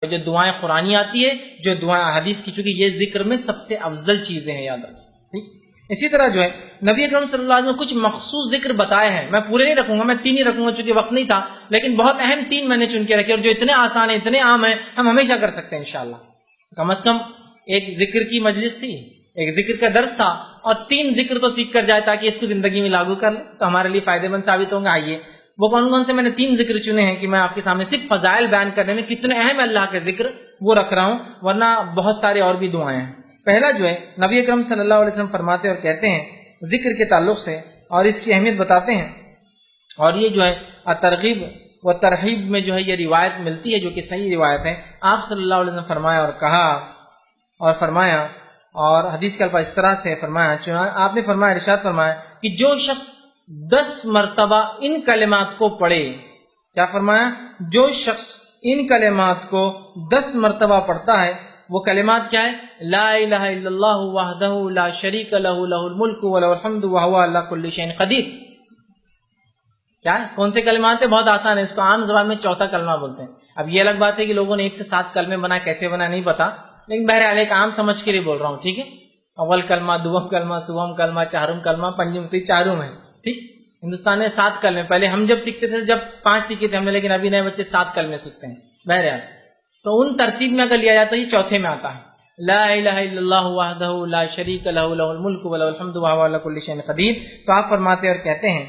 جو دعائیں قرآنی آتی ہے، جو دعائیں حدیث کی، چونکہ یہ ذکر میں سب سے افضل چیزیں ہیں، یاد رکھیں. ٹھیک. اسی طرح جو ہے نبی اکرم صلی اللہ علیہ وسلم نے کچھ مخصوص ذکر بتائے ہیں. میں پورے نہیں رکھوں گا، میں 3 ہی رکھوں گا چونکہ وقت نہیں تھا، لیکن بہت اہم 3 میں نے چن کے رکھے، اور جو اتنے آسان ہیں، اتنے عام ہیں، ہم ہمیشہ کر سکتے ہیں انشاءاللہ. کم از کم ایک ذکر کی مجلس تھی، ایک ذکر کا درس تھا، اور 3 ذکر تو سیکھ کر جائے تاکہ اس کو زندگی میں لاگو کر لیں تو ہمارے لیے فائدے مند ثابت ہوں گے. آئیے وہ کون سے میں نے 3 ذکر چنے ہیں کہ میں آپ کے سامنے صرف فضائل بیان کرنے میں کتنے اہم ہے اللہ کے ذکر وہ رکھ رہا ہوں، ورنہ بہت سارے اور بھی دعائیں ہیں. پہلا جو ہے نبی اکرم صلی اللہ علیہ وسلم فرماتے اور کہتے ہیں ذکر کے تعلق سے، اور اس کی اہمیت بتاتے ہیں، اور یہ جو ہے ترغیب و ترہیب میں جو ہے یہ روایت ملتی ہے جو کہ صحیح روایت ہے. آپ صلی اللہ علیہ وسلم فرمایا اور کہا اور فرمایا، اور حدیث کا الفاظ اس طرح سے فرمایا، آپ نے فرمایا، ارشاد فرمایا کہ جو شخص 10 مرتبہ ان کلمات کو پڑھے، کیا فرمایا؟ جو شخص ان کلمات کو 10 مرتبہ پڑھتا ہے، وہ کلمات کیا ہے؟ لا الہ الا اللہ وحدہ لا شریک لہ لہ الملک ولہ الحمد وہو علی کل شیء قدیر. کیا ہے؟ کون سے کلمات ہیں؟ بہت آسان ہے، اس کو عام زبان میں چوتھا کلمہ بولتے ہیں. اب یہ الگ بات ہے کہ لوگوں نے 1 سے 7 کلمے بنائے، کیسے بنا نہیں پتا، لیکن بہرحال ایک عام سمجھ کے لیے بول رہا ہوں. ٹھیک ہے، اول کلمہ، دوم کلمہ، سوم کلمہ، چہارم کلمہ، پنجم، تو چاروں ہیں. ٹھیک. ہندوستان میں 7 کلمے، پہلے ہم جب سیکھتے تھے جب 5 سیکھے تھے ہم نے، لیکن ابھی نئے بچے 7 کلمے سیکھتے ہیں. بہرحال تو ان ترتیب میں اگر لیا جاتا ہے یہ چوتھے میں آتا ہے. لا الہ الا اللہ وحدہ لا شریک لہ لہ الملک ولہ الحمد وہو علی کل شیء قدیر. تو آپ فرماتے اور کہتے ہیں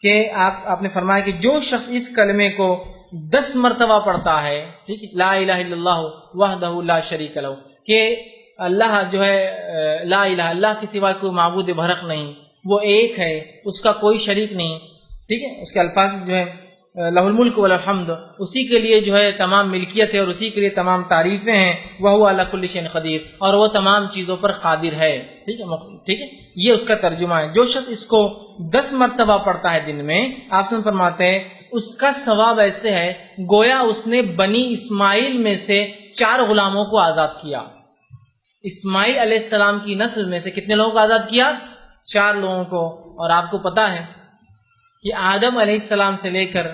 کہ آپ نے فرمایا کہ جو شخص اس کلمے کو 10 مرتبہ پڑھتا ہے، ٹھیک ہے، لا الہ الا اللہ وحدہ لا شریک لہ، کہ اللہ جو ہے لا الہ، اللہ کے سوا کوئی معبود برحق نہیں، وہ ایک ہے، اس کا کوئی شریک نہیں. ٹھیک ہے، اس کے الفاظ جو ہے لہ الملک والحمد، اسی کے لیے جو ہے تمام ملکیت ہے اور اسی کے لیے تمام تعریفیں ہیں. وہو علی کل شیء قدیر، اور وہ تمام چیزوں پر قادر ہے. ٹھیک ہے، ٹھیک ہے، یہ اس کا ترجمہ ہے. جو شخص اس کو 10 مرتبہ پڑھتا ہے دن میں، آپ سے فرماتے ہیں اس کا ثواب ایسے ہے گویا اس نے بنی اسماعیل میں سے 4 غلاموں کو آزاد کیا. اسماعیل علیہ السلام کی نسل میں سے کتنے لوگوں کو آزاد کیا؟ 4 لوگوں کو. اور آپ کو پتا ہے کہ آدم علیہ السلام سے لے کر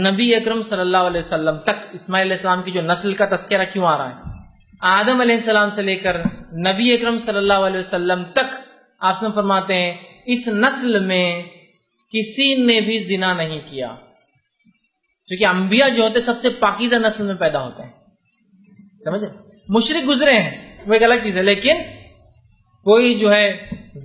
نبی اکرم صلی اللہ علیہ وسلم تک، اسماعیل علیہ السلام کی جو نسل کا تذکرہ کیوں آ رہا ہے؟ آدم علیہ السلام سے لے کر نبی اکرم صلی اللہ علیہ وسلم تک آپ سے فرماتے ہیں اس نسل میں کسی نے بھی زنا نہیں کیا. کیونکہ انبیاء جو ہوتے سب سے پاکیزہ نسل میں پیدا ہوتے ہیں، سمجھے؟ مشرک گزرے ہیں وہ ایک الگ چیز ہے، لیکن کوئی جو ہے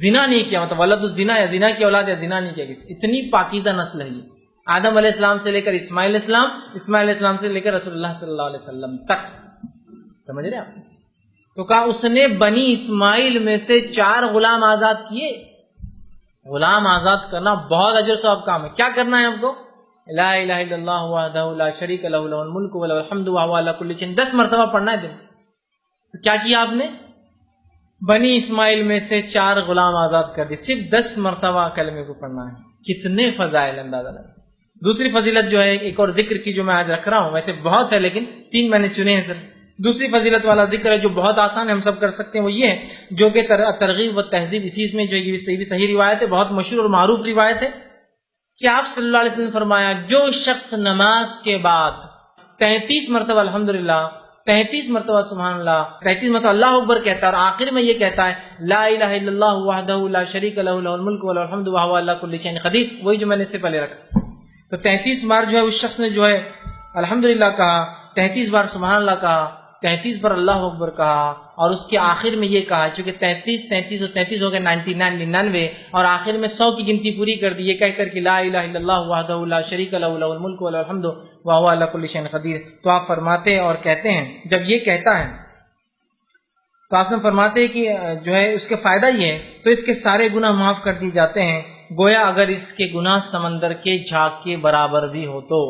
زنا نہیں کیا، مطلب ولد الزنا یا زنا کی اولاد یا زنا نہیں کیا کسی. اتنی پاکیزہ نسل ہے یہ، آدم علیہ السلام سے لے کر اسماعیل علیہ السلام، اسماعیل علیہ السلام سے لے کر رسول اللہ صلی اللہ علیہ وسلم تک. سمجھ رہے آپ؟ تو کہا اس نے بنی اسماعیل میں سے 4 غلام آزاد کیے. غلام آزاد کرنا بہت اجر ثواب کام ہے. کیا کرنا ہے ہم کو؟ لا الہ الا اللہ وحدہ لا شریک لہ لہ الملک ولہ الحمد وہو علی کل شیء، 10 مرتبہ پڑھنا ہے دن. تو کیا کیا آپ نے؟ بنی اسماعیل میں سے 4 غلام آزاد کر دی. صرف 10 مرتبہ کلمے کو پڑھنا ہے. کتنے فضائل، اندازہ لگا. دوسری فضیلت جو ہے ایک اور ذکر کی جو میں آج رکھ رہا ہوں، ویسے بہت ہے لیکن 3 میں نے چنے ہیں سر. دوسری فضیلت والا ذکر ہے جو بہت آسان ہے، ہم سب کر سکتے ہیں، وہ یہ ہے جو کہ ترغیب و تہذیب، اسی میں جو یہ صحیح روایت ہے، بہت مشہور اور معروف روایت ہے کہ آپ صلی اللہ علیہ وسلم نے فرمایا جو شخص نماز کے بعد 33 مرتبہ الحمدللہ، 33 مرتبہ سبحان اللہ، 33 مرتبہ اللہ اکبر کہتا ہے اور آخر میں یہ کہتا ہے لا الہ الا اللہ وحدہ لا شریک لہ لہ الملک ولہ الحمد وہو علی کل شیء قدیر، وہی جو میں نے اس سے پہلے رکھا. تو 33 بار جو ہے اس شخص نے جو ہے الحمدللہ کہا، 33 بار سبحان اللہ کہا، 33 بار اللہ اکبر کہا، اور اس کے آخر میں یہ کہا، چونکہ 33 اور 33 ہو گئے 99 اور آخر میں 100 کی گنتی پوری کر دی، یہ کہہ کر کہ لا الہ الا اللہ وحدہ لا شریک لہ لہ الملک ولہ الحمد وہو علی کل شیء قدیر. تو آپ فرماتے اور کہتے ہیں جب یہ کہتا ہے تو آپ فرماتے ہیں کہ جو ہے اس کے فائدہ یہ ہے تو اس کے سارے گناہ معاف کر دیے جاتے ہیں، گویا اگر اس کے گناہ سمندر کے جھاگ کے برابر بھی ہو تو.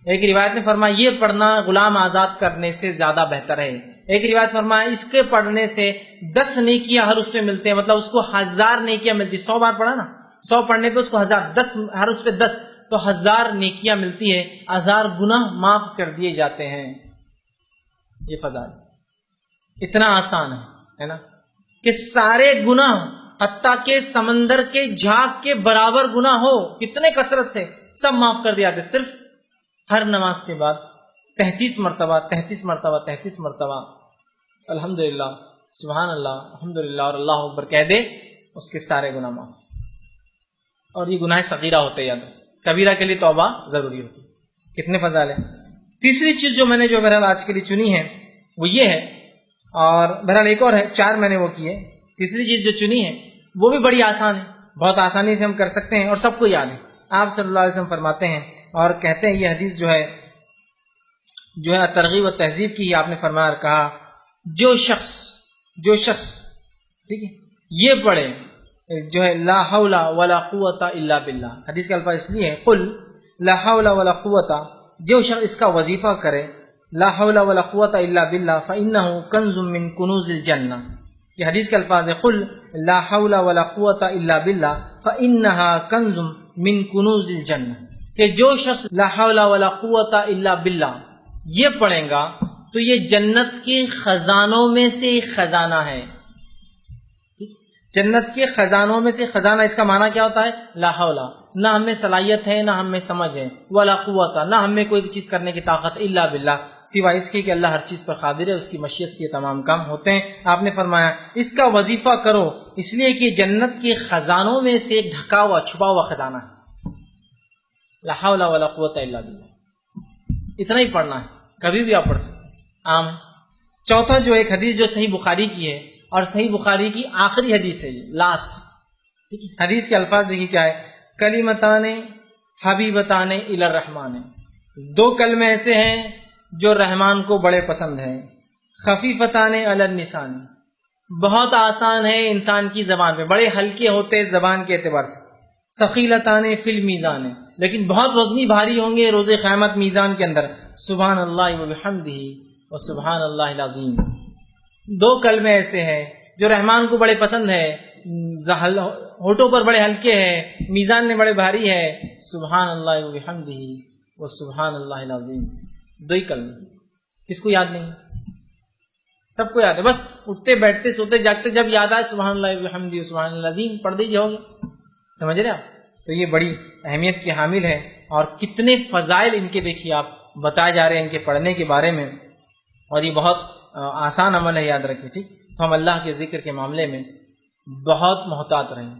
ایک روایت نے فرمایا یہ پڑھنا غلام آزاد کرنے سے زیادہ بہتر ہے. ایک روایت فرمایا اس کے پڑھنے سے 10 نیکیاں ہر اس پہ ملتے ہیں، مطلب اس کو 1000 نیکیاں ملتی. 100 بار پڑھا نا، 100 پڑھنے پہ اس کو 1000، 10 ہر اس پہ 10 تو 1000 نیکیاں ملتی ہے، 1000 گناہ معاف کر دیے جاتے ہیں. یہ فضائل اتنا آسان ہے نا کہ سارے گناہ حتیٰ کہ سمندر کے جھاگ کے برابر گناہ ہو، کتنے کثرت سے، سب معاف کر دیا جاتے صرف ہر نماز کے بعد 33 مرتبہ 33 مرتبہ 33 مرتبہ الحمدللہ سبحان اللہ الحمدللہ اور اللہ اکبر کہہ دے، اس کے سارے گناہ معاف. اور یہ گناہ صغیرہ ہوتے ہیں، یاد کبیرہ کے لیے توبہ ضروری ہوتی ہے. کتنے فضائل ہیں. تیسری چیز جو میں نے جو بہرحال آج کے لیے چنی ہے وہ یہ ہے، اور بہرحال ایک اور ہے، 4 میں نے وہ کی ہے. تیسری چیز جو چنی ہے وہ بھی بڑی آسان ہے، بہت آسانی سے ہم کر سکتے ہیں اور سب کو یاد ہے. آپ صلی اللہ علیہ وسلم فرماتے ہیں اور کہتے ہیں، یہ حدیث جو ہے ترغیب و تہذیب کی، آپ نے فرمایا کہا جو شخص ٹھیک ہے یہ پڑھے جو ہے لا حول ولا قوت الا باللہ. حدیث کا الفاظ اس لیے ہے قل لا حول ولا قوت، جو شخص اس کا وظیفہ کرے لا حول ولا قوت الا باللہ فانہ کنز من کنوز الجنہ. یہ حدیث کے الفاظ ہے قل لا حول ولا قوت الا باللہ فانہا کنز من کنوز الجنہ، کہ جو شخص لا حول ولا قوت الا باللہ یہ پڑھیں گا تو یہ جنت کے خزانوں میں سے ایک خزانہ ہے. جنت کے خزانوں میں سے خزانہ، اس کا معنی کیا ہوتا ہے؟ لا حول، نہ ہم میں صلاحیت ہے نہ ہم میں سمجھ ہے، ولا قوت، نہ ہم میں کوئی چیز کرنے کی طاقت، الا باللہ، سوائے اس کے کہ اللہ ہر چیز پر قادر ہے، اس کی مشیت سے یہ تمام کام ہوتے ہیں. آپ نے فرمایا اس کا وظیفہ کرو، اس لیے کہ جنت کے خزانوں میں سے ایک ڈھکا ہوا چھپا ہوا خزانہ ہے. لا حول ولا قوت الا باللہ، اتنا ہی پڑھنا ہے، کبھی بھی آپ پڑھ سکتے عام. چوتھا جو ایک حدیث جو صحیح بخاری کی ہے، اور صحیح بخاری کی آخری حدیث ہے، لاسٹ حدیث کے الفاظ دیکھیے کیا ہے. کلمتان حبیبتان الی الرحمن، 2 کلمے ایسے ہیں جو رحمان کو بڑے پسند ہیں. خفیفتان علی اللسان، بہت آسان ہے انسان کی زبان پہ، بڑے ہلکے ہوتے زبان کے اعتبار سے. ثقیلتان فی المیزان، لیکن بہت وزنی بھاری ہوں گے روز قیامت میزان کے اندر. سبحان اللہ وبحمدہ وسبحان اللہ العظیم. 2 کلمے ایسے ہیں جو رحمان کو بڑے پسند ہے، ہونٹوں پر بڑے ہلکے ہیں، میزان میں بڑے بھاری ہے. سبحان اللہ وبحمدہ وسبحان اللہ العظیم. 2 ہی کلمے، کس کو یاد نہیں؟ سب کو یاد ہے، بس اٹھتے بیٹھتے سوتے جاگتے جب یاد آئے سبحان اللہ وبحمدہ وسبحان اللہ العظیم پڑھ دیجیے، ہو گیا. سمجھ رہے آپ؟ تو یہ بڑی اہمیت کی حامل ہے، اور کتنے فضائل ان کے دیکھیے آپ بتائے جا رہے ہیں ان کے پڑھنے کے بارے میں. اور یہ بہت آسان عمل ہے، یاد رکھیے. ٹھیک، تو ہم اللہ کے ذکر کے معاملے میں بہت محتاط رہیں.